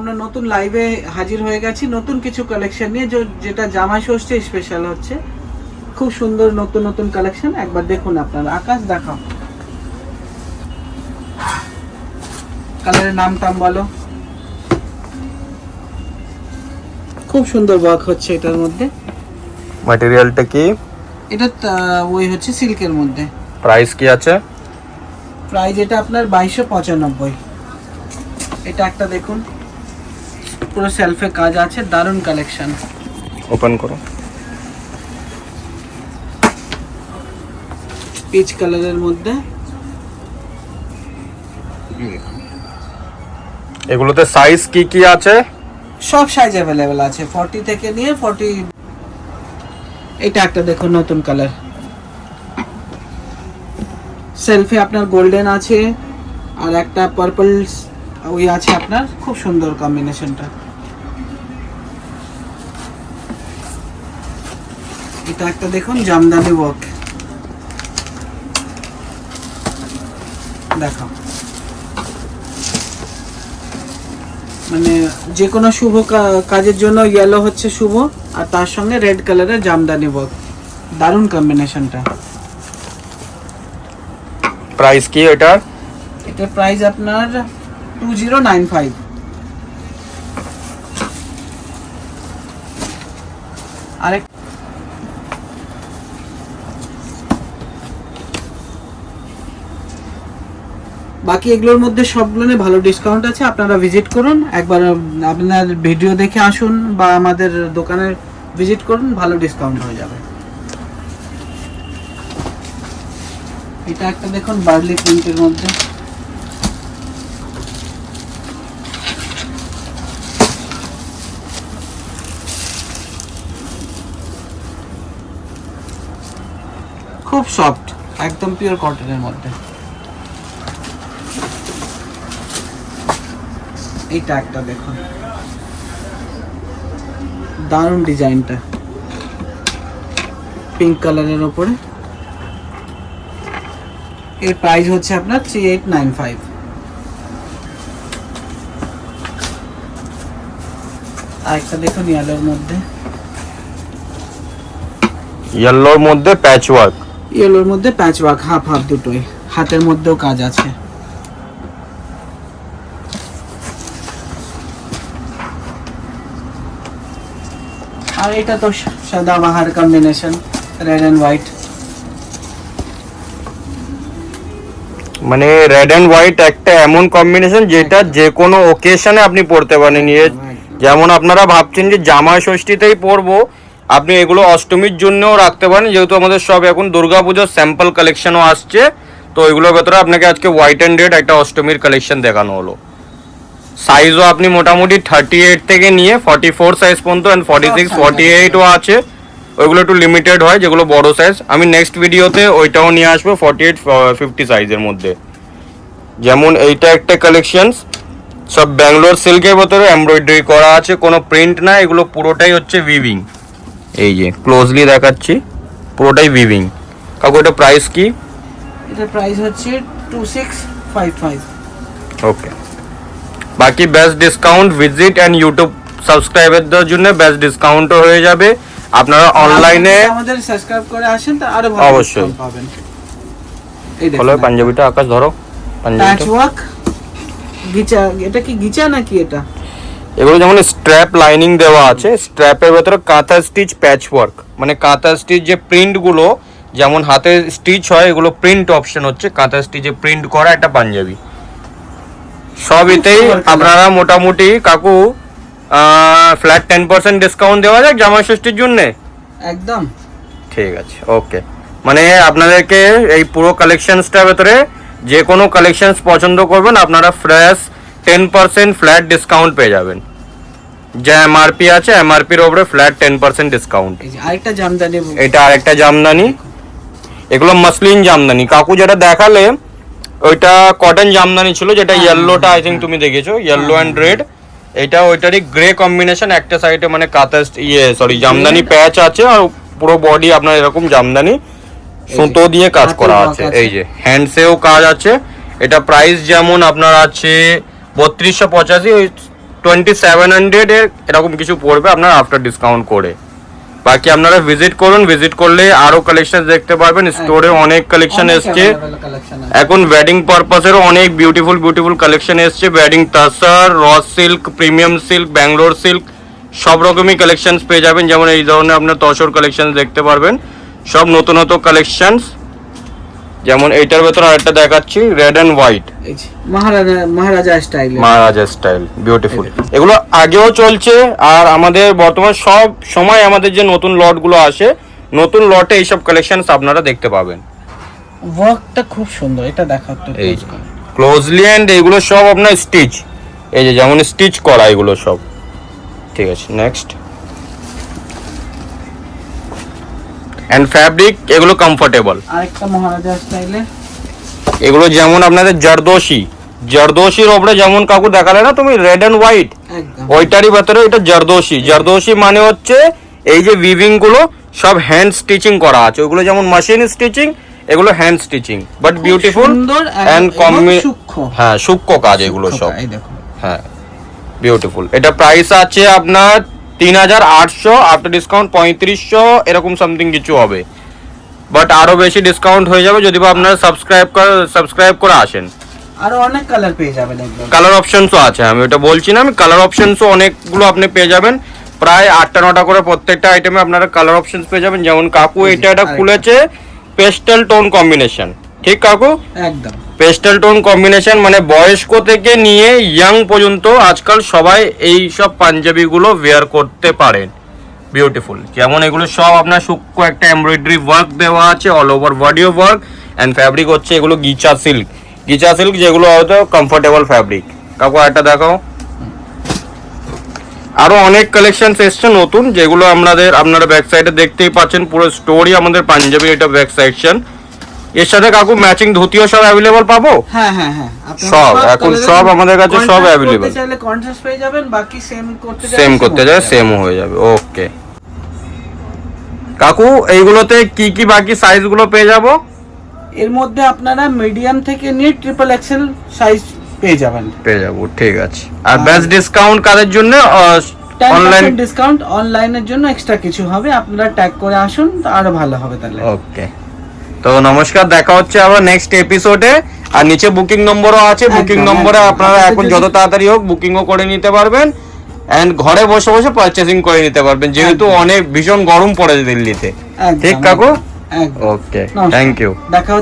আমরা নতুন লাইভে হাজির হয়ে গেছি নতুন কিছু কালেকশন নিয়ে, যেটা জামাই ষষ্ঠী স্পেশাল হচ্ছে। খুব সুন্দর নতুন নতুন কালেকশন, একবার দেখুন আপনারা। আকাশ দেখাও, কালারের নাম টাম বলো। খুব সুন্দর ওয়ার্ক হচ্ছে এটার মধ্যে। ম্যাটেরিয়ালটা কি? এটা ওই হচ্ছে সিল্কের মধ্যে। প্রাইস কি আছে? প্রাইস এটা আপনার 2295। এটা একটা দেখুন, পুরো সেলফে কাজ আছে, দারুন কালেকশন। ওপেন করো। পিচ কালারের মধ্যে। এগুলোতে সাইজ কি কি আছে? সব সাইজ অ্যাভেলেবেল আছে, 40 থেকে নিয়ে 40। এটা একটা দেখুন নতুন কালার, সেলফি আপনার গোল্ডেন আছে আর একটা পার্পল ওই আছে আপনার। খুব সুন্দর কম্বিনেশনটা। এটা একটা দেখুন জামদানি ওয়ার্ক, দেখো মানে যে কোনো শুভ কাজের জন্য ইয়েলো হচ্ছে শুভ, আর তার সঙ্গে রেড কালারের জামদানি ওয়ার্ক, দারুণ কম্বিনেশনটা। প্রাইস কি এটার? এটার প্রাইস আপনার 2095। আরেক বাকি এগুলোর মধ্যে সবগুলো নিয়ে ভালো ডিসকাউন্ট আছে, আপনারা ভিজিট করুন একবার। আপনার ভিডিও দেখে আসুন বা আমাদের দোকানে ভিজিট করুন, ভালো ডিসকাউন্ট হয়ে যাবে। এটা একটা দেখুন বার্লি প্রিন্টের মধ্যে, খুব সফট, একদম পিওর কটনের মধ্যে। এইটা একটা দেখুন, দারুণ ডিজাইনটা, পিঙ্ক কালারের উপরে। এর প্রাইস হচ্ছে আপনার 3895। আর একটা দেখুন ইয়েলোর মধ্যে, ইয়েলোর মধ্যে প্যাচ ওয়ার্ক। ইয়েলোর মধ্যে প্যাচ ওয়ার্ক, হাফ হাফ দুটোই, হাতের মধ্যেও কাজ আছে। আর এটা তো Sadabahar combination, red and white. মানে রেড এন্ড হোয়াইট একটা এমন কম্বিনেশন যেটা যে কোনো ওকেশনে আপনি পরতে পারেন। যেমন আপনারা ভাবছেন যে জামাই ষষ্ঠীতেই পরবো, আপনি এগুলো অষ্টমীর জন্যও রাখতে পারেন, যেহেতু আমাদের সব এখন দুর্গাপুজোর স্যাম্পল কালেকশনও আসছে। তো এগুলোর ভেতরে আপনাকে আজকে হোয়াইট অ্যান্ড রেড একটা অষ্টমীর কালেকশন দেখানো হলো। সাইজও আপনি মোটামুটি 38 থেকে নিয়ে 44 সাইজ পর্যন্ত, অ্যান্ড 46 48ও আছে। ওইগুলো একটু লিমিটেড হয় যেগুলো বড় সাইজ। আমি নেক্সট ভিডিওতে ওইটাও নিয়ে আসবো 48 50 সাইজের মধ্যে। যেমন এইটা একটা কালেকশনস, সব ব্যাঙ্গালোর সিল্কের ভেতরে এমব্রয়ডারি করা আছে, কোনো প্রিন্ট না, এগুলো পুরোটাই হচ্ছে উইভিং। এই যে ক্লোজলি দেখাচ্ছি, পুরোটাই উইভিং। কাকু এটা প্রাইস কি? এটার প্রাইস হচ্ছে 2655। ওকে, বাকি best discount visit and YouTube সাবস্ক্রাইবারদের জন্য বেস্ট ডিসকাউন্টও হয়ে যাবে। আপনারা অনলাইনে আমাদের সাবস্ক্রাইব করে আসেন তো আরো ভালো অবশ্যই ডিসকাউন্ট পাবেন। এই হলো দেখুন পাঞ্জাবিটা, আকাশ ধরো প্যাচ পাঞ্জাবিটা। ওয়ার্ক গিচা, এটা কি গিচা নাকি এটা? এগুলো যেমন স্ট্র্যাপ লাইনিং দেওয়া আছে, স্ট্র্যাপের ভেতরে কাঁথা স্টিচ প্যাচ ওয়ার্ক, মানে কাঁথা স্টিচ যে প্রিন্টগুলো যেমন হাতে স্টিচ হয়, এগুলো প্রিন্ট অপশন হচ্ছে কাঁথা স্টিচে প্রিন্ট করা একটা পাঞ্জাবি। সব এতেই আপনারা মোটামুটি কাকু ফ্ল্যাট 10% ডিসকাউন্ট দেওয়া যায় জামাই ষষ্ঠীর জন্যে। একদম ঠিক আছে, ওকে। মানে আপনাদেরকে এই পুরো কালেকশনসটার ভেতরে যে কোনো কালেকশনস পছন্দ করবেন, আপনারা ফ্রেশ 10% ফ্ল্যাট ডিসকাউন্ট পেয়ে যাবেন। যে এমআরপি আছে এমআরপির ওপরে ফ্ল্যাট 10% ডিসকাউন্ট। এই যে আরেকটা জামদানি, এটা আরেকটা জামদানি, এগুলো মাসলিন জামদানি। কাকু যেটা দেখালে ওইটা কটন জামদানি ছিল, যেটা ইয়েলোটা আই থিঙ্ক তুমি দেখেছো, ইয়েলো অ্যান্ড রেড। এটা ওইটারই গ্রে কম্বিনেশন, একটা সাইডে মানে কাঁথা জামদানি প্যাচ আছে, আর পুরো বডি আপনার এরকম জামদানি সুতো দিয়ে কাজ করা আছে। এই যে হ্যান্ডসেও কাজ আছে। এটা প্রাইস যেমন আপনার আছে 3285, ওই 2700 এর এরকম কিছু পড়বে আপনার আফটার ডিসকাউন্ট করে। বাকি আপনারা ভিজিট করুন, ভিজিট করলে আরো কালেকশন দেখতে পারবেন। স্টোরে অনেক কালেকশন এসছে এখন, ওয়েডিং পারপাসেরও অনেক বিউটিফুল কালেকশন এসছে। Wedding tussar, raw silk, premium silk, Bangalore silk, সব রকমই কালেকশন পেয়ে যাবেন। যেমন এই ধরনের আপনার তসর কালেকশন দেখতে পারবেন, সব নতুন কালেকশন। যেমন এইটার ভেতরে আরেকটা দেখাচ্ছি, red and white maharaja style, beautiful. এগুলো আগেও চলছে, আর আমাদের বর্তমান সব সময় আমাদের যে নতুন লট গুলো আসে, নতুন লটে এইসব কালেকশন আপনারা দেখতে পাবেন। ওয়ার্কটা খুব সুন্দর, এটা দেখাও তো এই ক্লোজলি, এন্ড এগুলো সব আপনার স্টিচ, এই যে যেমন স্টিচ করা এগুলো সব। ঠিক আছে, নেক্সট। এন্ড ফ্যাব্রিক এগুলো কমফোর্টেবল। আরেকটা মহারাজা স্টাইলে, এগুলো যেমন আপনাদের জারদোশির ওপরে যেমন কাকু দেখালে না তুমি রেড এন্ড হোয়াইট, একদম ওইটারই ভেতরে এটা জারদোশি মানে হচ্ছে এই যে উইভিং গুলো সব হ্যান্ড স্টিচিং করা আছে। ওগুলো যেমন মেশিন স্টিচিং, এগুলো hand stitching, but beautiful and হ্যাঁ সূক্ষ্ম কাজ এগুলো সব। হ্যাঁ বিউটিফুল। এটা প্রাইস আছে আপনার 3800, আফটার ডিসকাউন্ট 3500 এরকম সামথিং কিছু হবে, বাট আরো বেশি ডিসকাউন্ট হয়ে যাবে যদি আপনারা সাবস্ক্রাইব করে আসেন। আরো অনেক কালার পেয়ে যাবেন, একদম কালার অপশনসও আছে, আমি ওটা বলছি না, আমি কালার অপশনসও অনেকগুলো আপনি পেয়ে যাবেন। প্রায় 8টা-9টা করে প্রত্যেকটা আইটেমে আপনারা কালার অপশনস পেয়ে যাবেন। যেমন কাকু এটা খুলেছে পেস্টেল টোন কম্বিনেশন, ঠিক কাকু? একদম পেস্টেল টোন কম্বিনেশন, মানে বয়স্ক থেকে নিয়ে ইয়াং পর্যন্ত আজকাল সবাই এই সব পাঞ্জাবি গুলো ওয়্যার করতে পারেন। বিউটিফুল। যেমন এগুলো সব আপনার সূক্ষ্ম একটা এমব্রয়ডারি ওয়ার্ক দেওয়া আছে, all over body work, and fabric হচ্ছে এগুলো গিচা সিল্ক, যেগুলো হয়তো কমফোর্টেবল ফ্যাব্রিক। কাকু একটা দেখাও। আরো অনেক কালেকশন এসছে নতুন, যেগুলো আপনারা ব্যাক সাইডে দেখতেই পাচ্ছেন। পুরো স্টোরি আমাদের পাঞ্জাবি, এটা ব্যাক সেকশন। এর সাথে কাকু ম্যাচিং ধুতিও সব অ্যাভেলেবল পাবো। হ্যাঁ হ্যাঁ হ্যাঁ, সব এখন সব আমাদের কাছে সব অ্যাভেলেবল। চাইলে কন্ট্রাস্ট পেয়ে যাবেন, বাকি সেম করতে যায় সেমও হয়ে যাবে। ওকে কাকু, এইগুলোতে কি কি বাকি সাইজ গুলো পেয়ে যাবো? এর মধ্যে আপনারা মিডিয়াম থেকে নিয়ে ট্রিপল এক্সেল সাইজ পেয়ে যাবো। ঠিক আছে। আর বেস্ট ডিসকাউন্ট কাদের জন্য? অনলাইন ডিসকাউন্ট, অনলাইনের জন্য এক্সট্রা কিছু হবে, আপনারা ট্যাগ করে আসুন তো আরো ভালো হবে তাহলে। ওকে, তো নমস্কার, দেখা হচ্ছে আবার নেক্সট এপিসোডে। আর নিচে বুকিং নম্বরও আছে, বুকিং নম্বরে আপনারা এখন যত তাড়াতাড়ি হোক বুকিংও করে নিতে পারবেন, এন্ড ঘরে বসে বসে পারচেসিং করে নিতে পারবেন, যেহেতু অনেক ভীষণ গরম পড়েছে দিল্লিতে। ঠিক কাকু? ওকে, থ্যাংক ইউ। দেখা